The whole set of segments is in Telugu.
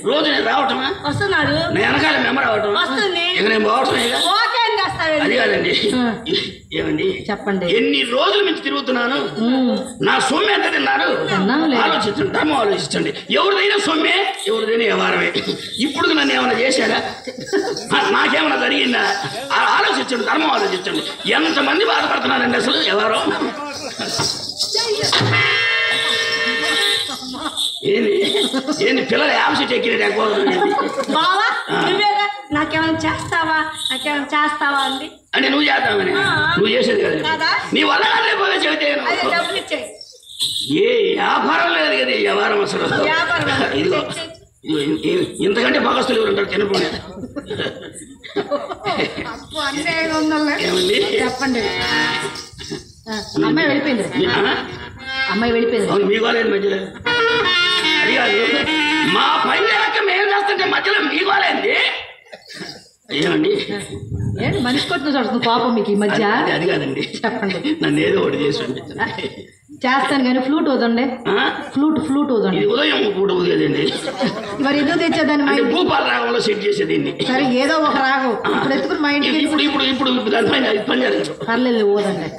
రోజు నేను రావటమా? వస్తున్నాడు. నేను వెనకాల మెంబర్ అవటం వస్తుంది. ఇక నేను పోవటమే. అది కాదండి. ఏమండి చెప్పండి. ఎన్ని రోజుల నుంచి తిరుగుతున్నాను, నా సొమ్మె ఎంత తిన్నారు ఆలోచించండి, ధర్మం ఆలోచించండి. ఎవరిదైనా సొమ్మే, ఎవరిదైనా వ్యవహారమే. ఇప్పుడు నన్ను ఏమైనా చేశాడా, నాకేమైనా జరిగిందా? ఆలోచించండి, ధర్మం ఆలోచించండి. ఎంతమంది బాధపడుతున్నారండి అసలు వ్యవహారం. ఏంది ఏంది పిల్లలు యాప్సెట్ ఎక్కినట్టు బావా, నాకేమైనా చేస్తావా, నాకేమైనా చేస్తావా అండి. అంటే నువ్వు చేస్తావని, నువ్వు చేసేది కదా, నీ వల్ల లేకపోతే చెబితే ఏ వ్యాపారం లేదు కదా ఈ వ్యవహారం అసలు. ఇదిగో ఇంతకంటే బగస్తులు ఎవరు ఉంటారు తినపోయి. ఏమండి చెప్పండి. అమ్మాయి వెళ్ళిపోయింది, అమ్మాయి వెళ్ళిపోయింది. అవును, మీ వాళ్ళేది మధ్యలో. అది కాదు, మా పని లేక మేము చేస్తుంటే మధ్యలో మీ వాళ్ళేంది. ఏమండి ఏంటి మనిషి కొట్టిన చూడుతుంది కోపం మీకు ఈ మధ్య. అది కాదండి, చెప్పండి. నన్ను ఏదో ఒకటి చేసి చేస్తాను కానీ ఫ్లూట్ వదండి. ఫ్లూట్ వదండి. ఉదయం పూట ఉదయదండి. మరి ఎందుకు తెచ్చేదాన్ని? భూపాల రాగంలో సెట్ చేసేది. సరే ఏదో ఒక రాగం ఇప్పుడు ఎత్తుకుని మా ఇంటికి. ఇప్పుడు పని చేస్తాను. పర్లేదు, ఓదండి,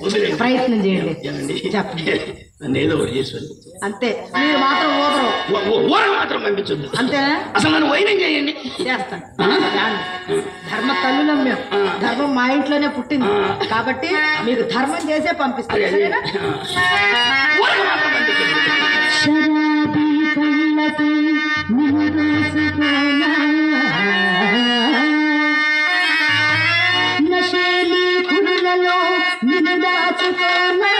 ప్రయత్నం చేయండి. చెప్పండి. నన్ను ఏదో ఒకటి చేసి అంతే. మీరు మాత్రం ఊర మాత్రం పంపించొద్దు. అంతేనా? అసలు నన్ను వైనం చేయండి. చేస్తాను. ధర్మ తల్లులం మేము. ధర్మం మా ఇంట్లోనే పుట్టింది కాబట్టి మీకు ధర్మం చేసే పంపిస్తాను. సరేనా? శరాబీ కళ్ళతో నశేలి కురులలో నిన్ను దాచుకోనా,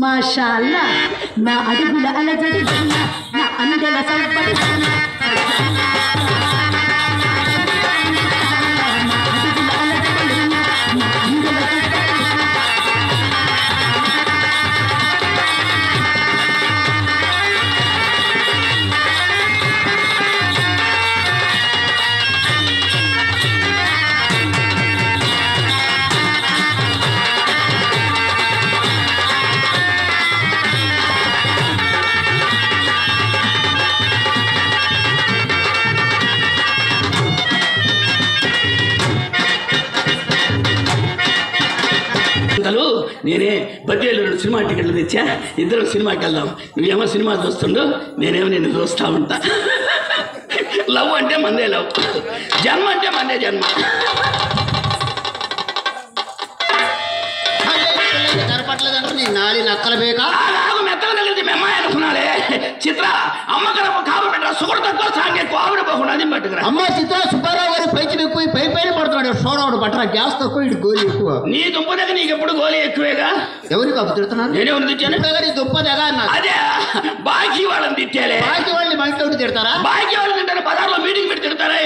మాషాల్లా నా అడుగుల అలజడి నా అందెల సవ్వడి నేనే బద్వేలు సినిమా టికెట్లు తెచ్చా, ఇద్దరు సినిమాకి వెళ్దాం. నువ్వేమో సినిమా చూస్తుండో, నేనేమో నేను చూస్తా ఉంటా. లవ్ అంటే మందే లవ్, జన్మ అంటే మందే జన్మ. జరపట్లేదంటే నీ నాలి నక్కల బేక మెత్తలు తగిలితే మెమ్మాయి అనుకున్నాలే. చిత్ర అమ్మకడ కాబట్టి సుగడు తక్కువ సాంగే కోవిడ పోకుండా అది పట్టుకురా. అమ్మ చిత్ర సుబ్బారావు గారు పైకి ఎక్కువ పైన పడుతున్నాడు. సోడవాడు పట్టరా గ్యాస్ తక్కువ ఇటు గోలి ఎక్కువ. నీ దుంప దగ్గర నీకు ఎప్పుడు గోలి ఎక్కువేగా. ఎవరికి అప్పు తిడుతున్నాను? నేనేమన్నా తిట్టాను? దుంప దగ్గర అన్నారు. అదే బాకీ వాళ్ళని తిట్టాలే. బాకీ వాళ్ళని మా ఇంట్లో తిడతారా? బాకీ వాళ్ళని తింటారు. బజార్లో మీటింగ్ పెట్టి తిడతారా?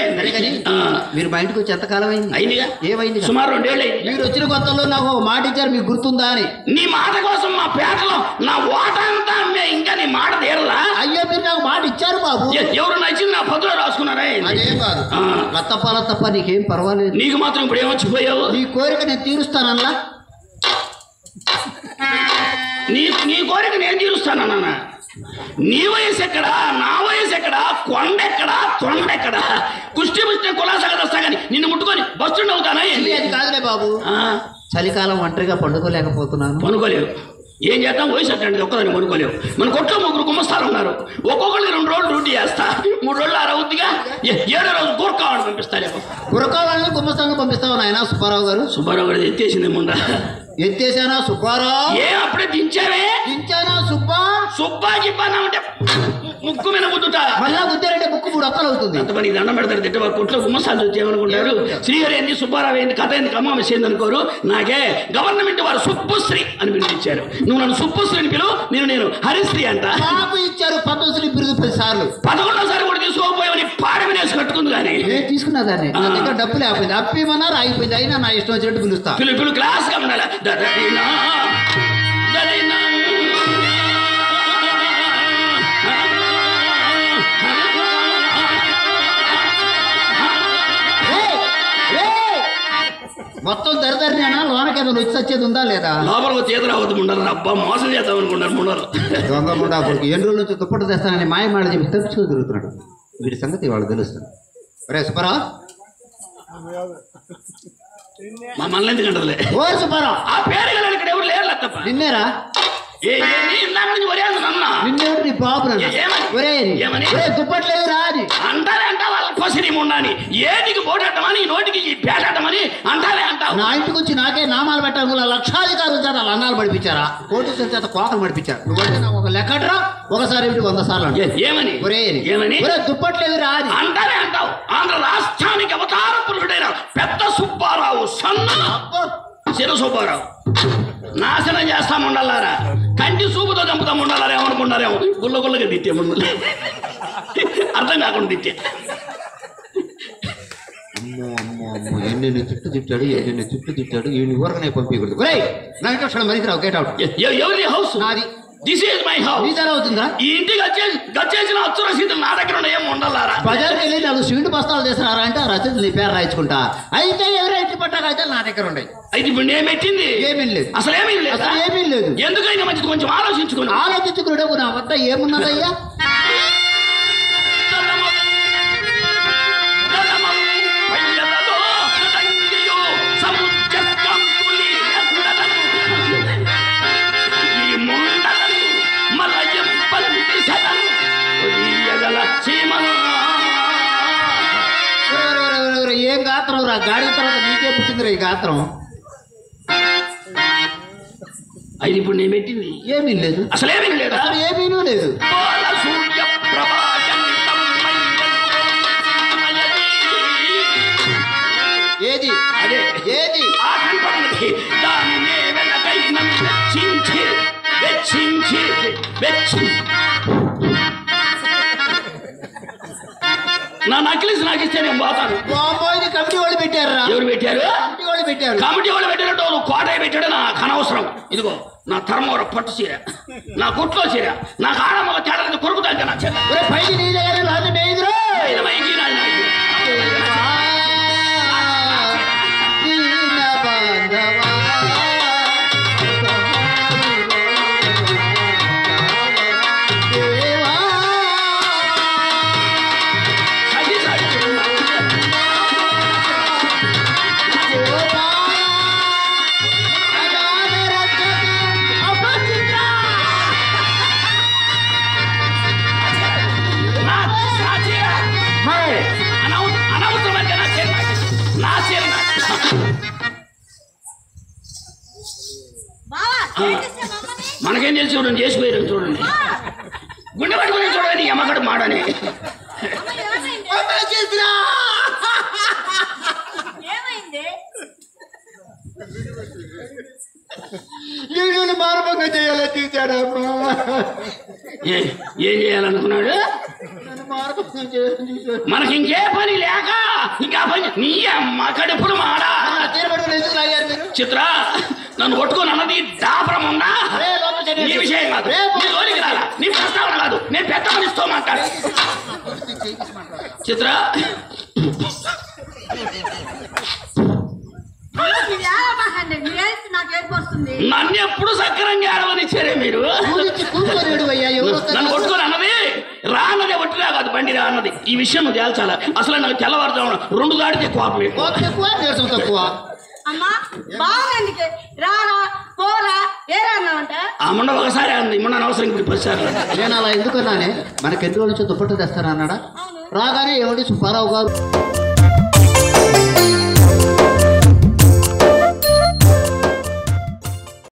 మీరు మా ఇంటికి వచ్చి ఎంతకాలం అయింది? అయిందిగా. ఏమైంది? సుమారు 2 ఏళ్ళు. మీరు వచ్చిన కొత్తలో నాకు మాట ఇచ్చారు, మీకు గుర్తుందా అని. నీ మాట కోసం మా పేటలో నా ఓట అంతా అమ్మే, ఇంకా నీ మాట తీరలా? అయ్యో మీరు నాకు మాట ఇచ్చారు బాబు. ఎవరు నచ్చింది నా పదులో రాసుకున్నారా? అదే కాదు లత్తప్ప తప్ప నీకేం పర్వాలేదు. నీకు మాత్రం ఇప్పుడు ఏమొచ్చిపోయావు? నీ కోరిక నేను తీరుస్తానన్నా. నీ కోరిక నేను తీరుస్తానన్నా. నీ వయసు ఎక్కడా, నా వయసు ఎక్కడా, కొండెక్కడా, తొండెక్కడా, కుష్టి ముష్టి కులాసాగా వస్తా కానీ నిన్ను ముట్టుకొని బస్సు అవుతానా? అది కాదులే బాబు, చలికాలం ఒంటరిగా పండుకోలేకపోతున్నాను. పనుకోలేవు. ఏం చేద్దాం? వయసు అట్టండి ఒక్కదాన్ని పనుకోలేవు. మన కొట్లో 3 గుమ్మస్తాలు ఉన్నారు. ఒక్కొక్కరికి 2 రోజులు డ్యూటీ చేస్తా. 3 రోజులు 6 అవుద్దిగా. 7వ రోజు గురకావాలని పంపిస్తారేమో. గురకావాలని గుమ్మస్తాను పంపిస్తావు నాయన సుబ్బారావు గారు. సుబ్బారావు గారు ఎత్తేసింది ముందా? ఎత్తేసానా సుబ్బారావు? ఏ అప్పుడే దించావే? దించానా సుబ్బా? సుబ్బా గిబ్బానా అంటే ముక్కు మీద ముద్దుట. మళ్ళా గుద్దారంటే ముక్కు 3 ఒక్కలు అవుతుంది. అంత పని దండం పెడతారు. తిట్ట కొట్లో గుమ్మస్తాలు చూసి ఏమనుకుంటారు? శ్రీహరి ఏంది, సుబ్బారావు ఏంది, కథ ఏంది, కమ్మ విషయం అనుకోరు. నాకే గవర్నమెంట్ వారు సుబ్బుశ్రీ అని పిలిపించారు. నువ్వు నన్ను సుబ్బుశ్రీ అని పిలువు, నేను హరిశ్రీ అంట. నాకు ఇచ్చారు పద్మశ్రీ బిరుదు 10 సార్లు. 11వ సారి కూడా తీసుకోకపోయావని పాడి వినేసి కట్టుకుంది. కానీ నేను తీసుకున్నా దాన్ని. నా దగ్గర డబ్బు లేకపోయింది. అప్పిమన్నారు ఆగిపోయింది. అయినా నా ఇష్టం వచ్చినట్టు పిలుస్తా. పిలు క్లాస్ గా ఉండాలి. మొత్తం దరిదరినేనా? లోనకి ఏదో వచ్చి వచ్చేది ఉందా లేదా? లోపల చేతులు అవద్దు ఉండరు. అబ్బా మోసం చేద్దాం అనుకుంటారు ముండరు. దొంగ ముండా కొడుకు ఎన్ని రోజుల నుంచి దుప్పటి తెస్తానని మాయమాడ చెప్పి తప్పించుకొని తిరుగుతున్నాడు. వీడి సంగతి వాళ్ళు తెలుస్తుంది. రే సుబ్బారావు, మమ్మల్ని ఎందుకంటలే. ఓ సుబ్బారావు, ఆ పేరు గల ఇక్కడ ఎవరు లేరు తప్ప. నిన్నేరా? నిన్నేడు నీ బాబు దుప్పట్లేదు రా అని అంటారే అంటా. వాళ్ళ పసిరి ఉండని ఏటికి పోటట్టమని నోటికి పేటట్టమని అంటారే అంటావు. నా ఇంటికి వచ్చి నాకే నామాలు పెట్టాలి. లక్షాధికారులు చేత అన్నాలు పడిపించారా? కోటీశ్వర చేత కోకలు పడిపించారు. నువ్వంటే నాకు ఒక లెక్కట్రా. ఒకసారి 100 సార్లు ఏమని ఏమని దుప్పట్లేదు రా అని అంటారే అంటావు. ఆంధ్ర రాష్ట్రానికి అవతార పురుషుడైన పెద్ద సుబ్బారావు సన్న చిన్న సుబ్బారావు నాశనం చేస్తాముండాలారా. కంటి చూపుతో చంపుతాముండాలారా ఏమనుకున్నారేమో. గుల్లగా తిట్టే ముందు అర్థం కాకుండా తిట్టే. అమ్మో అమ్మో అమ్మో ఎన్నెన్ని చుట్టూ తిట్టాడు, ఎన్నెన్ని చుట్టూ తిట్టాడు. ఈ ఊరకనే పంపించకూడదు. నా ఇంట్లో మరికి రావు. Get out. ఎవరి హౌస్? నాది. This is my house. నీ ధర అవుతుందా? ఈ ఇంటికి వచ్చేసిన అచ్చు రసీదులు నా దగ్గర ఏమి ఉండాలారా? బజార్కి వెళ్ళి 4 స్వీట్ బస్తాలు చేసినారా అంటే ఆ రసీదు నీ పేరు రాయించుకుంటా. అయితే ఎవరు ఇంటి పట్టాక అయితే నా దగ్గర ఉన్నాయి. అయితే ఇప్పుడు నేను పెట్టింది ఏమీ లేదు. అసలు ఏమీ లేదు. అసలు ఏమీ లేదు. ఎందుకైనా మంచిది కొంచెం ఆలోచించుకుని నా వద్ద ఏమున్నదయ్యా? ఏం గాత్రం రా? గాడి తర్వాత నీకే పుట్టిందిరా ఈ గాత్రం. అది ఇప్పుడు నేను పెట్టింది ఏమీ లేదు. అసలు ఏమీ లేదు. అసలు ఏమీ లేదు. ఏది అదే ఏది ఆ కనపడినది దానినే వెనకైన వెచ్చించి వెచ్చించి వెచ్చి నా నక్లీస్ నాకు ఇస్తే నేను పోతాను. బాబోయ్ కమిటీ వాళ్ళు పెట్టారా? ఎవరు పెట్టారు? కమిటీ వాళ్ళు పెట్టారు. కమిటీ వాళ్ళు పెట్టినట్టు కోటయ్య పెట్టాడు. నాకు అనవసరం. ఇదిగో నా ధర్మవరం పట్టు చీర, నా కుట్లో చీర, నాకు ఆడమ్మ తేడా కొరుకుతాను. నా చీర పైకి నీ దగ్గర మనకేం తెలిసి చూడండి, చేసిపోయారు చూడండి. గుండె పట్టుకుని చూడని ఎమ్మగడు మాడని నేను మానవంగా చేయాలని చూశాడమ్మా. ఏం చేయాలనుకున్నాడు? మనకి ఇంకే పని లేక ఇంకా పని నీ అమ్మ కడుపులు మాడా. చిత్ర నన్ను కొట్టుకొని అన్నది దాపరం ఉన్నా నీ విషయం కాదు, నీ లోనికి రాలా, నీ ప్రస్తావన కాదు, నేను పెద్ద మనిషితో మాట్లాడు. చిత్ర నన్ను ఎప్పుడు సక్రంగా ఆడవనిచ్చారే మీరు? నన్ను కొట్టుకొని అన్నది రాన్నదే ఒట్టిరా కాదు, బండి రా అన్నది. ఈ విషయం నువ్వు తేల్చాలా. అసలు నాకు తెల్లవారుజామున 2 దాడితే కోపం తక్కువ. ఆ మొన్న ఒకసారి అంది, మొన్న అవసరం ఇప్పుడు 10 సార్లు. నేను అలా ఎందుకన్నానే, మనకి ఎన్ని రోజుల నుంచి దుప్పట్టు తెస్తానన్నాడా? రాగానే ఏమండి సుబ్బారావు గారు